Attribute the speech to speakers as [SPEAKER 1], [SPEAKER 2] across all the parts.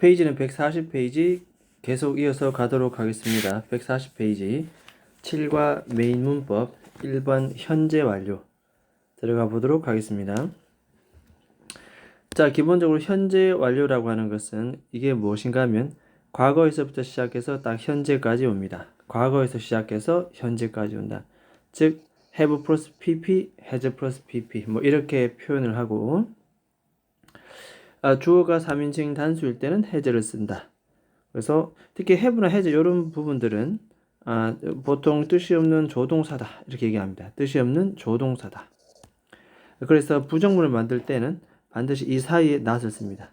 [SPEAKER 1] 페이지는 140페이지 계속 이어서 가도록 하겠습니다. 140페이지 7과 메인 문법 1번 현재 완료 들어가 보도록 하겠습니다. 자, 기본적으로 현재 완료라고 하는 것은 이게 무엇인가 하면 과거에서부터 시작해서 딱 현재까지 옵니다. 과거에서 시작해서 현재까지 온다. 즉 have 플러스 pp, has 플러스 pp 뭐 이렇게 표현을 하고 주어가 3인칭 단수일 때는 has를 쓴다. 그래서 특히 have나 has 이런 부분들은 보통 뜻이 없는 조동사다 이렇게 얘기합니다. 뜻이 없는 조동사다. 그래서 부정문을 만들 때는 반드시 이 사이에 not을 씁니다.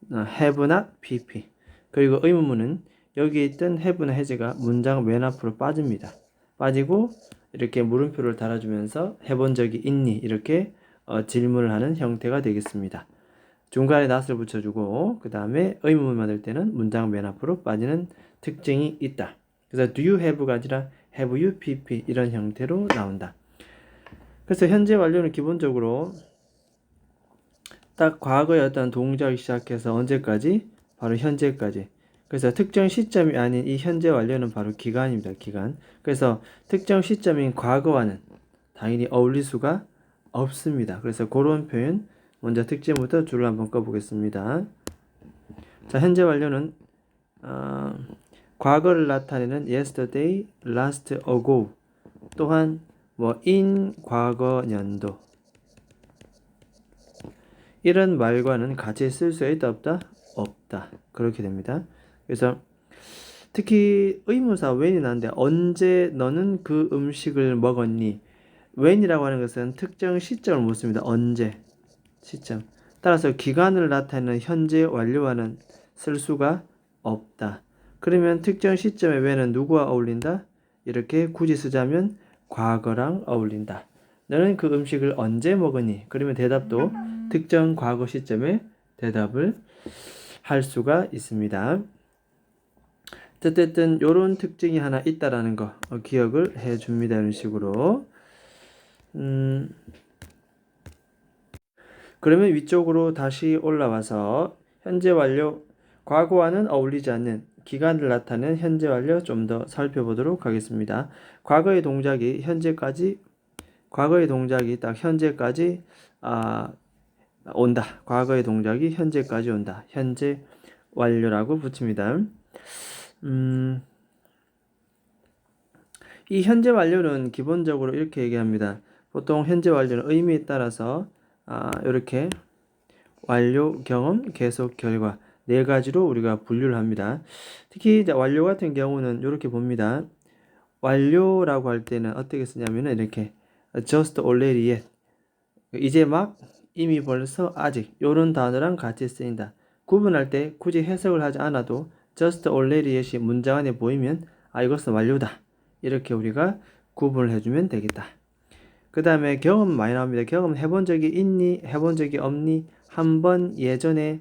[SPEAKER 1] have not pp. 그리고 의문문은 여기에 있던 have나 has가 문장 맨 앞으로 빠집니다. 빠지고 이렇게 물음표를 달아주면서 해본 적이 있니? 이렇게 질문을 하는 형태가 되겠습니다. 중간에 not을 붙여주고 그 다음에 의문문 만들 때는 문장 맨 앞으로 빠지는 특징이 있다. 그래서 do you have가 아니라 have you pp 이런 형태로 나온다. 그래서 현재 완료는 기본적으로 딱 과거의 어떤 동작이 시작해서 언제까지? 바로 현재까지. 그래서 특정 시점이 아닌 이 현재 완료는 바로 기간입니다. 기간. 그래서 특정 시점인 과거와는 당연히 어울릴 수가 없습니다. 그래서 그런 표현 먼저 특징부터 줄을 한번 꺼보겠습니다. 자, 현재 완료는 과거를 나타내는 yesterday, last ago 또한 in 과거 연도 이런 말과는 같이 쓸 수 있다 없다? 없다. 그렇게 됩니다. 그래서 특히 의문사 when이 나는데 언제 너는 그 음식을 먹었니? when이라고 하는 것은 특정 시점을 묻습니다. 언제 시점. 따라서 기간을 나타내는 현재 완료와는 쓸 수가 없다. 그러면 특정 시점의 when은 누구와 어울린다? 이렇게 굳이 쓰자면 과거랑 어울린다. 너는 그 음식을 언제 먹었니? 그러면 대답도 특정 과거 시점에 대답을 할 수가 있습니다. 어쨌든 이런 특징이 하나 있다라는 거 기억을 해줍니다. 이런 식으로. 그러면 위쪽으로 다시 올라와서 현재 완료, 과거와는 어울리지 않는 기간을 나타내는 현재 완료 좀 더 살펴보도록 하겠습니다. 과거의 동작이 딱 현재까지 온다. 과거의 동작이 현재까지 온다. 현재 완료라고 붙입니다. 이 현재 완료는 기본적으로 이렇게 얘기합니다. 보통 현재 완료는 의미에 따라서 이렇게 완료, 경험, 계속, 결과 네 가지로 우리가 분류를 합니다. 특히 완료 같은 경우는 이렇게 봅니다. 완료라고 할 때는 어떻게 쓰냐면은 이렇게 just, already, yet 이제 막, 이미 벌써, 아직 이런 단어랑 같이 쓰인다. 구분할 때 굳이 해석을 하지 않아도 just, already, yet이 문장 안에 보이면 이것은 완료다. 이렇게 우리가 구분을 해주면 되겠다. 그 다음에 경험 많이 나옵니다. 경험 해본 적이 있니? 해본 적이 없니? 한 번, 예전에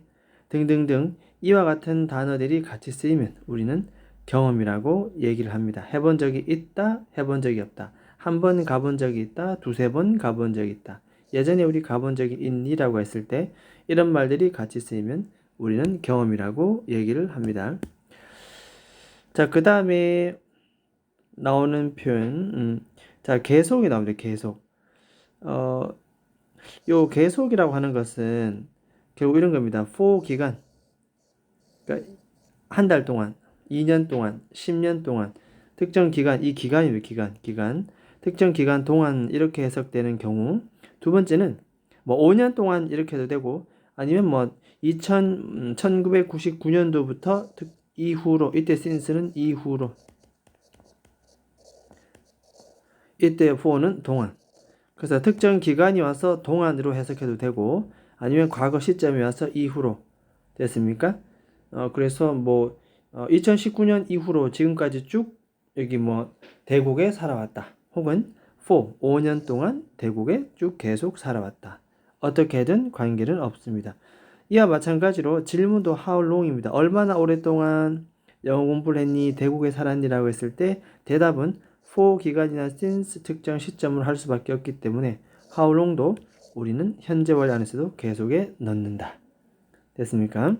[SPEAKER 1] 등등등 이와 같은 단어들이 같이 쓰이면 우리는 경험이라고 얘기를 합니다. 해본 적이 있다, 해본 적이 없다. 한 번 가본 적이 있다, 두세 번 가본 적이 있다. 예전에 우리 가본 적이 있니? 라고 했을 때 이런 말들이 같이 쓰이면 우리는 경험이라고 얘기를 합니다. 자, 그 다음에 나오는 표현 자, 계속이 나옵니다. 계속. 요 계속이라고 하는 것은 결국 이런 겁니다. for 기간. 그러니까 한 달 동안, 2년 동안, 10년 동안 특정 기간, 이 기간입니다. 기간. 특정 기간 동안 이렇게 해석되는 경우. 두 번째는 5년 동안 이렇게 해도 되고 아니면 1999년도부터 이후로 이때 since는 이후로 이때 for는 동안. 그래서 특정 기간이 와서 동안으로 해석해도 되고 아니면 과거 시점이 와서 이후로 됐습니까? 그래서 2019년 이후로 지금까지 쭉 여기 대국에 살아왔다. 혹은 for 5년 동안 대국에 쭉 계속 살아왔다. 어떻게든 관계는 없습니다. 이와 마찬가지로 질문도 how long입니다. 얼마나 오랫동안 영어 공부를 했니? 대국에 살았니? 라고 했을 때 대답은 for 기간이나 since 특정 시점을 할 수밖에 없기 때문에 how long도 우리는 현재 완료 안에서도 계속에 넣는다. 됐습니까?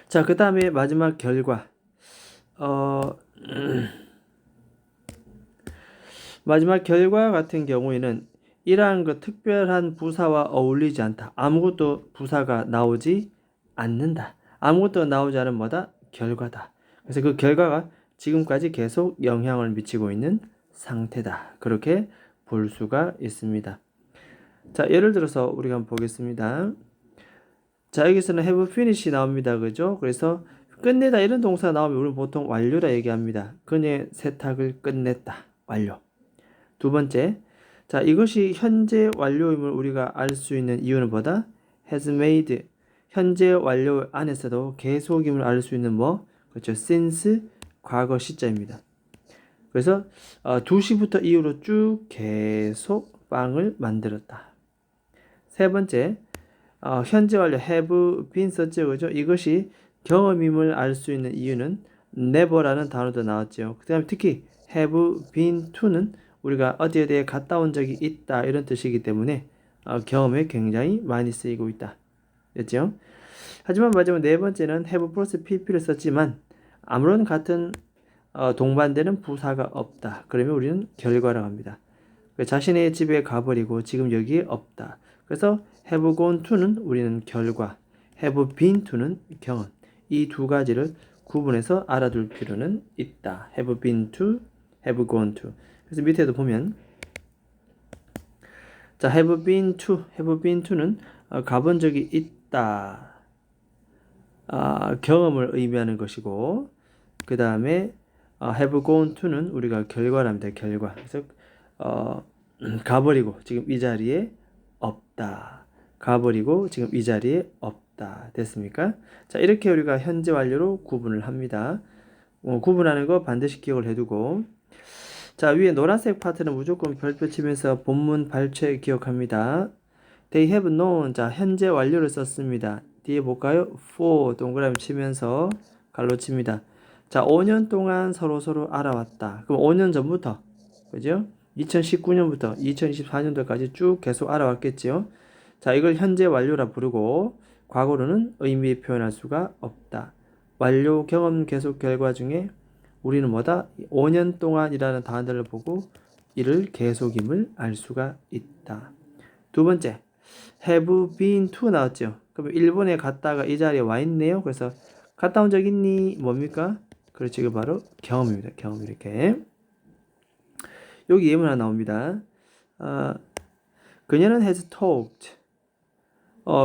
[SPEAKER 1] 자, 그 다음에 마지막 결과. 어, 마지막 결과 같은 경우에는 이러한 그 특별한 부사와 어울리지 않다. 아무것도 부사가 나오지 않는다. 아무것도 나오지 않은 뭐다? 결과다. 그래서 그 결과가 지금까지 계속 영향을 미치고 있는 상태다. 그렇게 볼 수가 있습니다. 자, 예를 들어서 우리가 한번 보겠습니다. 자, 여기서는 have finished 나옵니다. 그죠? 그래서 끝내다 이런 동사 나오면 우리는 보통 완료라 얘기합니다. 그녀의 세탁을 끝냈다. 완료. 두 번째, 자, 이것이 현재 완료임을 우리가 알 수 있는 이유는 뭐다? has made. 현재 완료 안에서도 계속임을 알 수 있는 뭐? 그렇죠. since 과거 시제입니다. 그래서 2시부터 이후로 쭉 계속 빵을 만들었다. 세 번째, 현재 완료 have been 썼죠. 그죠? 이것이 경험임을 알 수 있는 이유는 never라는 단어도 나왔죠. 그 다음에 특히 have been to는 우리가 어디에 대해 갔다 온 적이 있다 이런 뜻이기 때문에 경험에 굉장히 많이 쓰이고 있다. 됐죠? 하지만 마지막 네 번째는 have 플러스 pp를 썼지만 아무런 같은 동반되는 부사가 없다. 그러면 우리는 결과라고 합니다. 자신의 집에 가버리고 지금 여기에 없다. 그래서 have gone to는 우리는 결과, have been to는 경험. 이 두 가지를 구분해서 알아둘 필요는 있다. have been to, have gone to. 그래서 밑에도 보면 자, have been to는 가본 적이 있다. 경험을 의미하는 것이고 그 다음에 have gone to는 우리가 결과랍니다. 결과. 그래서 가버리고 지금 이 자리에 없다. 가버리고 지금 이 자리에 없다. 됐습니까? 자, 이렇게 우리가 현재 완료로 구분을 합니다. 구분하는 거 반드시 기억을 해두고 자, 위에 노란색 파트는 무조건 별표 치면서 본문 발췌 기억합니다. They have known. 자, 현재 완료를 썼습니다. 뒤에 볼까요? for 동그라미 치면서 갈로 칩니다. 자, 5년 동안 서로 알아왔다. 그럼 5년 전부터, 그죠? 2019년부터 2024년도까지 쭉 계속 알아왔겠지요. 자, 이걸 현재 완료라 부르고 과거로는 의미 표현할 수가 없다. 완료, 경험, 계속, 결과 중에 우리는 뭐다? 5년 동안이라는 단어를 보고 이를 계속임을 알 수가 있다. 두 번째, have been to 나왔죠. 그럼 일본에 갔다가 이 자리에 와 있네요. 그래서 갔다 온 적 있니? 뭡니까? 그렇죠. 이거 바로 경험입니다. 경험 이렇게. 여기 예문 하나 나옵니다. 그녀는 has talked.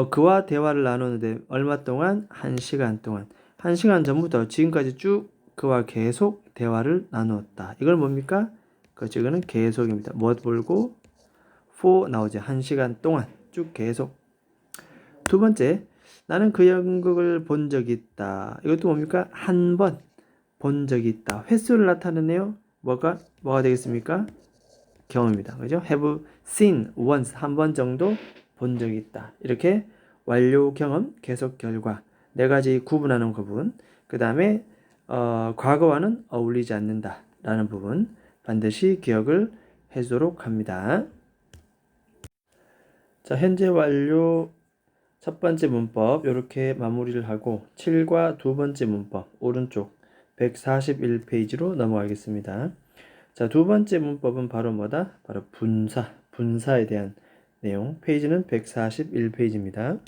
[SPEAKER 1] 그와 대화를 나누는데 얼마 동안? 1시간 동안. 1시간 전부터 지금까지 쭉 그와 계속 대화를 나누었다. 이걸 뭡니까? 그렇죠. 이거는 계속입니다. 무엇 볼고? for 나오죠. 1시간 동안 쭉 계속. 두 번째, 나는 그 연극을 본 적이 있다. 이것도 뭡니까? 한 번 본 적이 있다. 횟수를 나타내네요. 뭐가 되겠습니까? 경험입니다. 그죠? have seen once 한 번 정도 본 적이 있다. 이렇게 완료, 경험, 계속, 결과 네 가지 구분하는 부분. 그 다음에 과거와는 어울리지 않는다 라는 부분 반드시 기억을 해주도록 합니다. 자, 현재 완료 첫 번째 문법 이렇게 마무리를 하고 7과 두 번째 문법 오른쪽 141페이지로 넘어가겠습니다. 자, 두 번째 문법은 바로 뭐다? 바로 분사에 대한 내용. 페이지는 141페이지입니다.